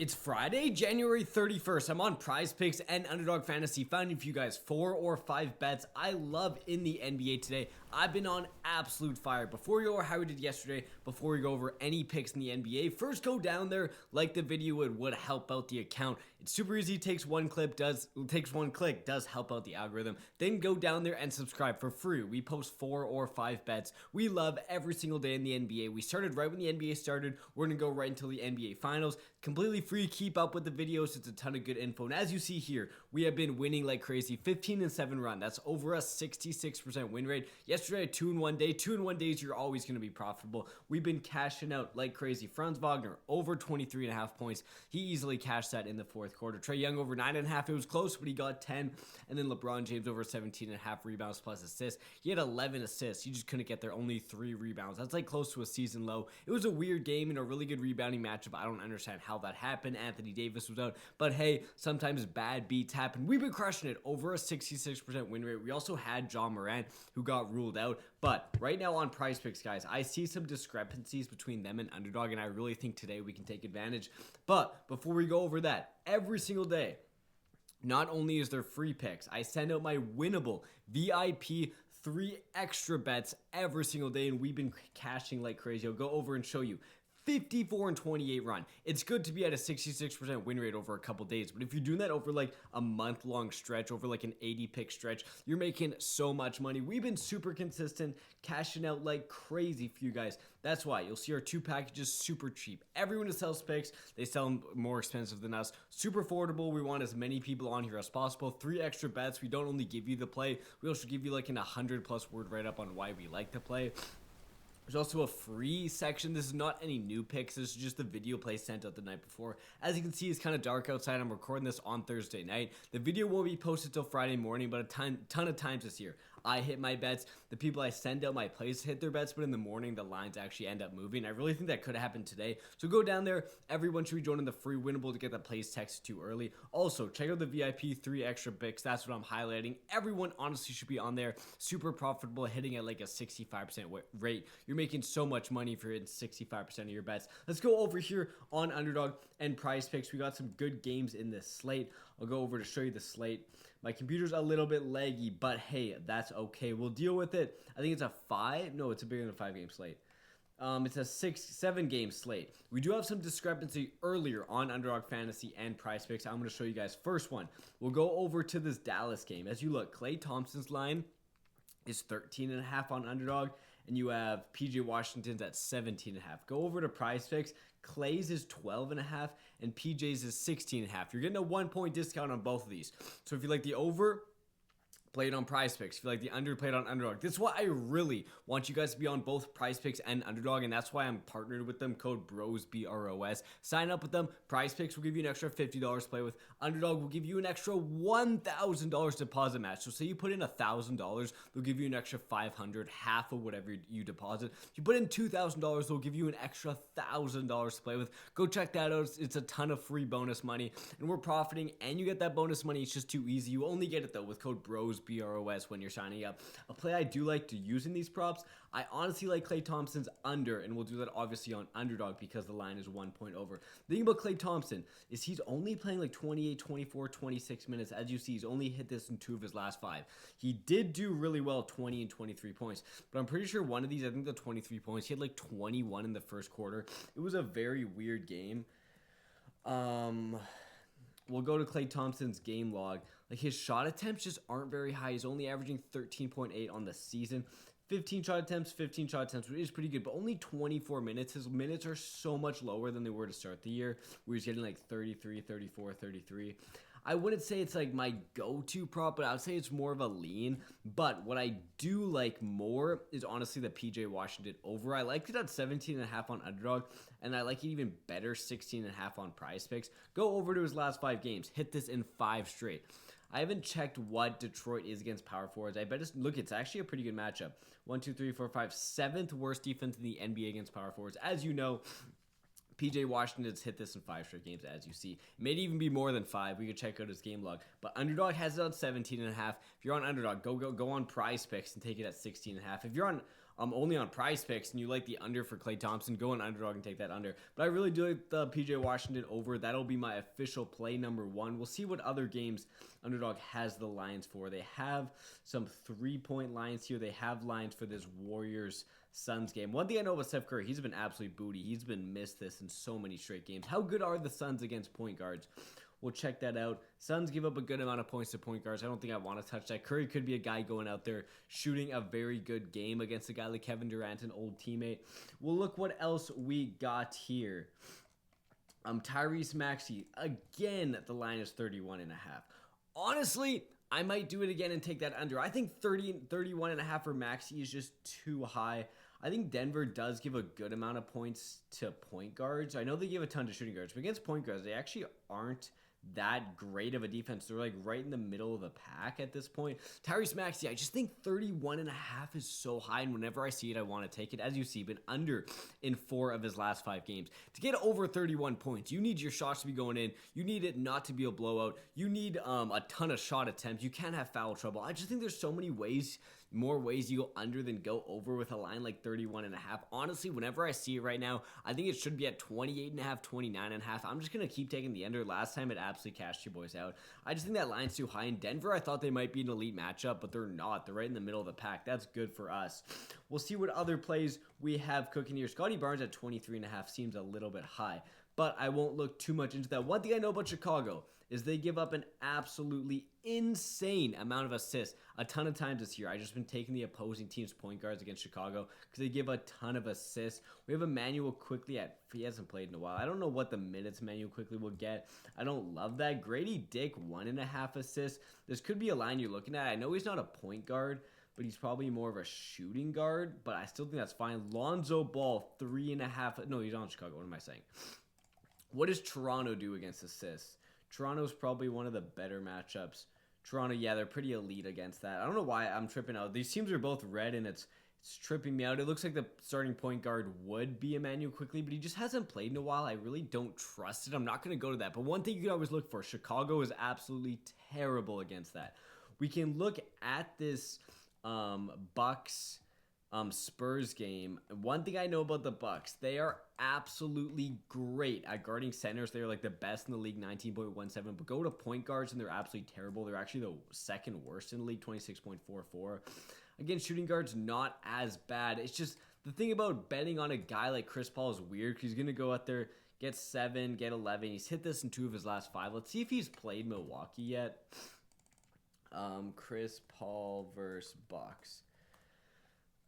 It's Friday, January 31st. I'm on PrizePicks and Underdog Fantasy, finding for you guys 4 or 5 bets I love in the NBA today. I've been on absolute fire. Before we go over how we did yesterday, before we go over any picks in the NBA, first go down there, like the video, it would help out the account. It's super easy, takes one click, does help out the algorithm. Then go down there and subscribe for free. We post 4 or 5 bets we love every single day in the NBA. We started right when the NBA started. We're going to go right until the NBA Finals. Completely free. Keep up with the videos. It's a ton of good info. And as you see here, we have been winning like crazy. 15-7 run. That's over a 66% win rate. Yesterday, a 2-in-1 day. 2-in-1 days, you're always going to be profitable. We've been cashing out like crazy. Franz Wagner, over 23.5 points. He easily cashed that in the fourth quarter. Trae Young over 9.5. It was close, but he got 10. And then LeBron James over 17.5 rebounds plus assists. He had 11 assists. He just couldn't get there. Only 3 rebounds. That's like close to a season low. It was a weird game and a really good rebounding matchup. I don't understand how that happened. Anthony Davis was out. But hey, sometimes bad beats happen. We've been crushing it. Over a 66% win rate. We also had Ja Morant, who got ruled out. But right now on PrizePicks, guys, I see some discrepancies between them and Underdog, and I really think today we can take advantage. But before we go over that, every single day, not only is there free picks, I send out my winnable VIP 3 extra bets every single day, and we've been cashing like crazy. I'll go over and show you. 54-28 run. It's good to be at a 66% win rate over a couple days, but if you're doing that over like a month-long stretch, over like an 80-pick stretch, you're making so much money. We've been super consistent, cashing out like crazy for you guys. That's why you'll see our 2 packages super cheap. Everyone who sells picks, they sell them more expensive than us. Super affordable. We want as many people on here as possible. 3 extra bets. We don't only give you the play, we also give you like an 100+ word write-up on why we like to play. There's also a free section. This is not any new picks. This is just the video play sent out the night before. As you can see, it's kind of dark outside. I'm recording this on Thursday night. The video won't be posted till Friday morning, but a ton of times this year, I hit my bets. The people I send out my plays hit their bets, but in the morning, the lines actually end up moving. I really think that could have happened today. So go down there. Everyone should be joining the free winnable to get the plays texted too early. Also, check out the VIP 3 extra picks. That's what I'm highlighting. Everyone honestly should be on there. Super profitable, hitting at like a 65% rate. You're making so much money for hitting 65% of your bets. Let's go over here on Underdog and PrizePicks. We got some good games in this slate. I'll go over to show you the slate. My computer's a little bit laggy, but hey, that's okay. We'll deal with it. I think it's a 5. No, it's a bigger than a 5-game slate. It's a 7-game slate. We do have some discrepancy earlier on Underdog Fantasy and PrizePicks. I'm going to show you guys. First one, we'll go over to this Dallas game. As you look, Klay Thompson's line is 13.5 on Underdog, and you have PJ Washington's at 17.5. Go over to PrizePicks. Klay's is 12.5 and PJ's is 16.5. You're getting a 1-point discount on both of these. So if you like the over, play it on PrizePicks. If you like the under, play it on Underdog. This is why I really want you guys to be on both PrizePicks and Underdog, and that's why I'm partnered with them. Code BROS, BROS. Sign up with them. PrizePicks will give you an extra $50 to play with. Underdog will give you an extra $1,000 deposit match. So say you put in $1,000, they'll give you an extra $500, half of whatever you deposit. If you put in $2,000, they'll give you an extra $1,000 to play with. Go check that out. It's a ton of free bonus money, and we're profiting, and you get that bonus money. It's just too easy. You only get it though with code BROS, BROS, when you're signing up. A play I do like to use in these props, I honestly like Klay Thompson's under, and we'll do that obviously on Underdog because the line is 1 point over. The thing about Klay Thompson is he's only playing like 28, 24, 26 minutes. As you see, he's only hit this in 2 of his last 5. He did do really well, 20 and 23 points, but I'm pretty sure one of these, I think the 23 points, he had like 21 in the first quarter. It was a very weird game. We'll go to Klay Thompson's game log. Like, his shot attempts just aren't very high. He's only averaging 13.8 on the season. 15 shot attempts, which is pretty good, but only 24 minutes. His minutes are so much lower than they were to start the year, where he's getting like 33, 34, 33. I wouldn't say it's like my go-to prop, but I would say it's more of a lean. But what I do like more is honestly the PJ Washington over. I liked it at 17.5 on Underdog, and I like it even better 16.5 on PrizePicks. Go over to his last 5 games. Hit this in 5 straight. I haven't checked what Detroit is against power forwards. I bet it's actually a pretty good matchup. 1, 2, 3, 4, 5, 7th worst defense in the NBA against power forwards. As you know, PJ Washington's hit this in 5 straight games, as you see. It may even be more than 5. We could check out his game log. But Underdog has it on 17.5. If you're on Underdog, go on PrizePicks and take it at 16.5. If you're on only on Prize Picks, and you like the under for Klay Thompson, go on Underdog and take that under. But I really do like the PJ Washington over. That'll be my official play number 1. We'll see what other games Underdog has the lines for. They have some 3-point lines here. They have lines for this Warriors-Suns game. One thing I know about Steph Curry, he's been absolutely booty. He's been missed this in so many straight games. How good are the Suns against point guards? We'll check that out. Suns give up a good amount of points to point guards. I don't think I want to touch that. Curry could be a guy going out there shooting a very good game against a guy like Kevin Durant, an old teammate. We'll look what else we got here. Tyrese Maxey. Again, the line is 31.5. Honestly, I might do it again and take that under. I think 31.5 for Maxey is just too high. I think Denver does give a good amount of points to point guards. I know they give a ton to shooting guards, but against point guards, they actually aren't that great of a defense. They're like right in the middle of the pack at this point. Tyrese Maxey, I just think 31.5 is so high, and whenever I see it, I want to take it. As you see, been under in 4 of his last 5 games. To get over 31 points, you need your shots to be going in. You need it not to be a blowout. You need a ton of shot attempts. You can't have foul trouble. I just think there's so many ways, more ways you go under than go over with a line like 31.5. Honestly, whenever I see it right now, I think it should be at 28.5, 29.5. I'm just going to keep taking the under. Last time it absolutely cashed you boys out. I just think that line's too high. In Denver, I thought they might be an elite matchup, but they're not. They're right in the middle of the pack. That's good for us. We'll see what other plays we have cooking here. Scotty Barnes at 23.5 seems a little bit high, but I won't look too much into that. One thing I know about Chicago is they give up an absolutely insane amount of assists a ton of times this year. I've just been taking the opposing team's point guards against Chicago because they give a ton of assists. We have Emmanuel Quickly he hasn't played in a while. I don't know what the minutes Emmanuel Quickly will get. I don't love that. Grady Dick, 1.5 assists. This could be a line you're looking at. I know he's not a point guard, but he's probably more of a shooting guard, but I still think that's fine. Lonzo Ball, 3.5. No, he's on Chicago. What am I saying? What does Toronto do against assists? Toronto's probably one of the better matchups. Toronto, yeah, they're pretty elite against that. I don't know why I'm tripping out. These teams are both red, and it's tripping me out. It looks like the starting point guard would be Emmanuel Quickly, but he just hasn't played in a while. I really don't trust it. I'm not going to go to that. But one thing you can always look for, Chicago is absolutely terrible against that. We can look at this Bucks Spurs game. One thing I know about the Bucks, they are absolutely great at guarding centers. They're like the best in the league, 19.17. But go to point guards and they're absolutely terrible. They're actually the second worst in the league, 26.44. Again, shooting guards not as bad. It's just the thing about betting on a guy like Chris Paul is weird because he's gonna go out there, get 7, get 11. He's hit this in 2 of his last 5. Let's see if he's played Milwaukee yet. Chris Paul versus Bucks.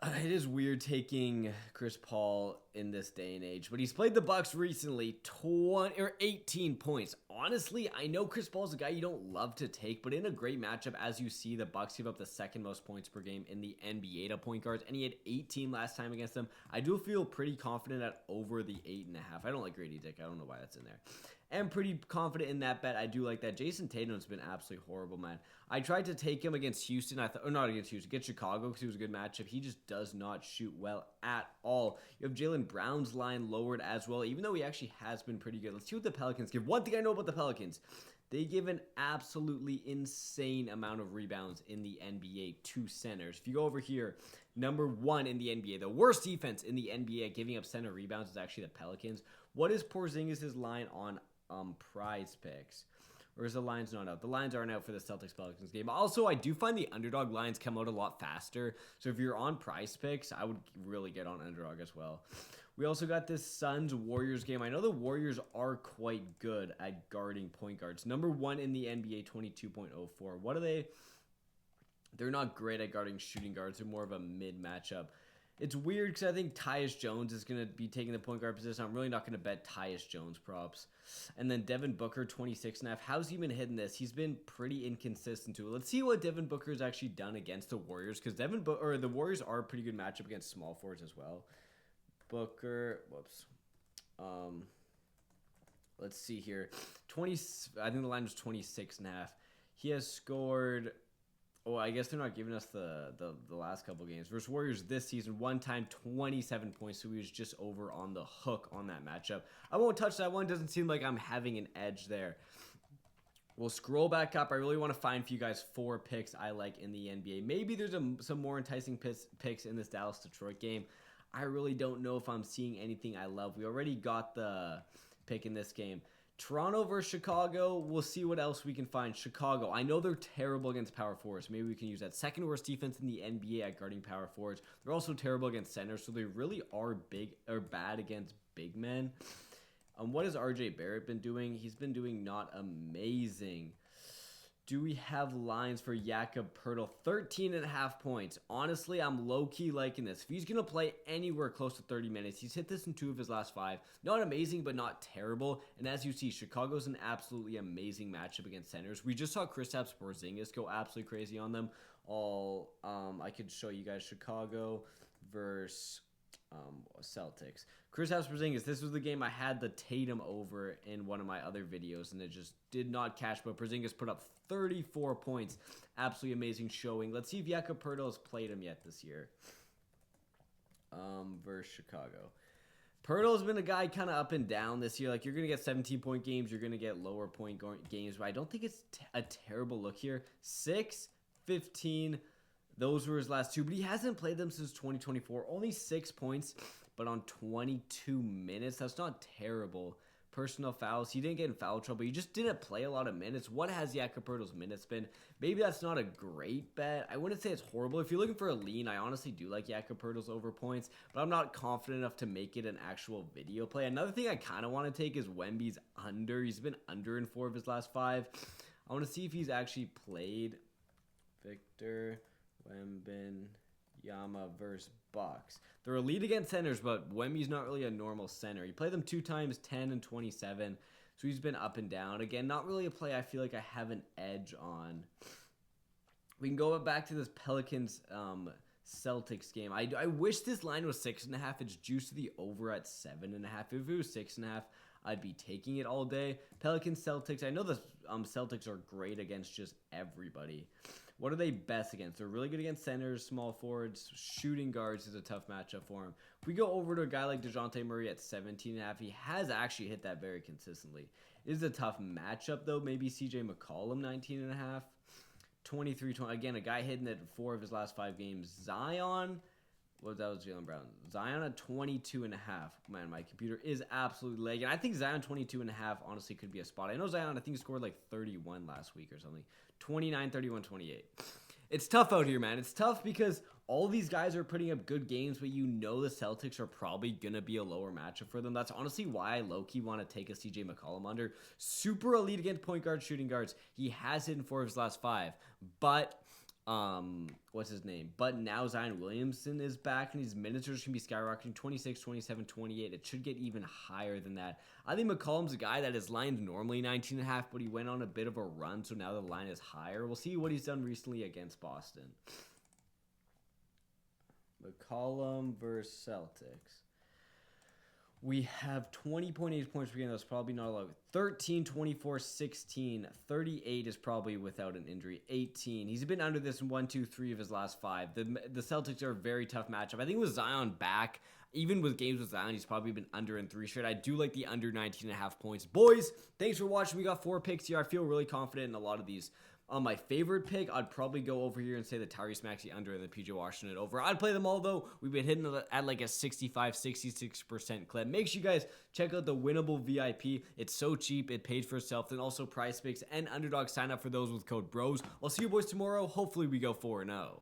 It is weird taking Chris Paul in this day and age, but he's played the Bucks recently, 18 points. Honestly, I know Chris Paul's a guy you don't love to take, but in a great matchup, as you see, the Bucks give up the 2nd most points per game in the NBA to point guards, and he had 18 last time against them. I do feel pretty confident at over the 8.5. I don't like Grady Dick. I don't know why that's in there. I'm pretty confident in that bet. I do like that. Jason Tatum's been absolutely horrible, man. I tried to take him against Houston. Or not against Houston, against Chicago because he was a good matchup. He just does not shoot well at all. You have Jaylen Brown's line lowered as well, even though he actually has been pretty good. Let's see what the Pelicans give. One thing I know about the Pelicans, they give an absolutely insane amount of rebounds in the NBA to centers. If you go over here, number 1 in the NBA, the worst defense in the NBA at giving up center rebounds is actually the Pelicans. What is Porzingis' line on Prize Picks? Or is the lines not out? The lines aren't out for the Celtics-Pelicans game. Also, I do find the underdog lines come out a lot faster. So if you're on Prize Picks, I would really get on underdog as well. We also got this Suns-Warriors game. I know the Warriors are quite good at guarding point guards. Number 1 in the NBA, 22.04. What are they? They're not great at guarding shooting guards. They're more of a mid matchup. It's weird because I think Tyus Jones is going to be taking the point guard position. I'm really not going to bet Tyus Jones props. And then Devin Booker, 26.5. How's he been hitting this? He's been pretty inconsistent too. Let's see what Devin Booker has actually done against the Warriors because the Warriors are a pretty good matchup against small forwards as well. Booker, whoops. Let's see here. I think the line was 26.5. He has scored. Oh, I guess they're not giving us the last couple games. Versus Warriors this season, one time 27 points, so he was just over on the hook on that matchup. I won't touch that one. Doesn't seem like I'm having an edge there. We'll scroll back up. I really want to find for you guys 4 picks I like in the NBA. Maybe there's some more enticing picks in this Dallas-Detroit game. I really don't know if I'm seeing anything I love. We already got the pick in this game. Toronto versus Chicago. We'll see what else we can find. Chicago. I know they're terrible against power forwards. Maybe we can use that. Second worst defense in the NBA at guarding power forwards. They're also terrible against centers, so they really are bad against big men. What has RJ Barrett been doing? He's been doing not amazing. Do we have lines for Jakob Poeltl? 13.5 points. Honestly, I'm low-key liking this. If he's going to play anywhere close to 30 minutes, he's hit this in 2 of his last 5. Not amazing, but not terrible. And as you see, Chicago's an absolutely amazing matchup against centers. We just saw Kristaps Porzingis go absolutely crazy on them. I could show you guys Chicago versus Celtics. Kristaps Porzingis, this was the game I had the Tatum over in one of my other videos, and it just did not catch, but Porzingis put up 34 points. Absolutely amazing showing. Let's see if Jakob Poeltl has played him yet this year. Versus Chicago. Poeltl has been a guy kind of up and down this year. Like, you're going to get 17-point games. You're going to get lower point games, but I don't think it's a terrible look here. 6, 15, those were his last 2, but he hasn't played them since 2024. Only 6 points, but on 22 minutes. That's not terrible. Personal fouls. He didn't get in foul trouble. He just didn't play a lot of minutes. What has Jakob Poeltl's minutes been? Maybe that's not a great bet. I wouldn't say it's horrible. If you're looking for a lean, I honestly do like Jakob Poeltl's over points, but I'm not confident enough to make it an actual video play. Another thing I kind of want to take is Wemby's under. He's been under in 4 of his last 5. I want to see if he's actually played. Victor Wembanyama versus Bucks. They're elite against centers, but Wemby's not really a normal center. He played them 2 times, 10 and 27, so he's been up and down. Again, not really a play I feel like I have an edge on. We can go back to this Pelicans Celtics game. I wish this line was 6.5. It's juiced to the over at 7.5. If it was 6.5, I'd be taking it all day. Pelicans Celtics. I know the Celtics are great against just everybody. What are they best against? They're really good against centers, small forwards. Shooting guards is a tough matchup for him. If we go over to a guy like DeJounte Murray at 17.5, he has actually hit that very consistently. It is a tough matchup, though. Maybe CJ McCollum, 19.5. 23-20. Again, a guy hitting it 4 of his last 5 games. Zion, that was Jaylen Brown. Zion at 22.5. Man, my computer is absolutely lagging. I think Zion 22.5 honestly could be a spot. I know Zion, I think he scored like 31 last week or something. 29, 31, 28. It's tough out here, man. It's tough because all these guys are putting up good games, but you know the Celtics are probably going to be a lower matchup for them. That's honestly why I low-key want to take a CJ McCollum under. Super elite against point guards, shooting guards. He has hit in 4 of his last 5. But what's his name? But now Zion Williamson is back, and his minutes are just going to be skyrocketing. 26, 27, 28. It should get even higher than that. I think McCollum's a guy that is lined normally 19.5, but he went on a bit of a run, so now the line is higher. We'll see what he's done recently against Boston. McCollum versus Celtics. We have 20.8 points per game. That's probably not a lot. 13, 24, 16. 38 is probably without an injury. 18. He's been under this in 1, 2, 3 of his last 5. The Celtics are a very tough matchup. I think with Zion back, even with games with Zion, he's probably been under in 3 straight. I do like the under 19.5 points. Boys, thanks for watching. We got 4 picks here. I feel really confident in a lot of these. On my favorite pick, I'd probably go over here and say the Tyrese Maxey under and the PJ Washington over. I'd play them all, though. We've been hitting at like a 65, 66% clip. Make sure you guys check out the Winnable VIP. It's so cheap. It pays for itself. Then also PrizePicks and Underdog. Sign up for those with code BROS. I'll see you boys tomorrow. Hopefully we go 4-0.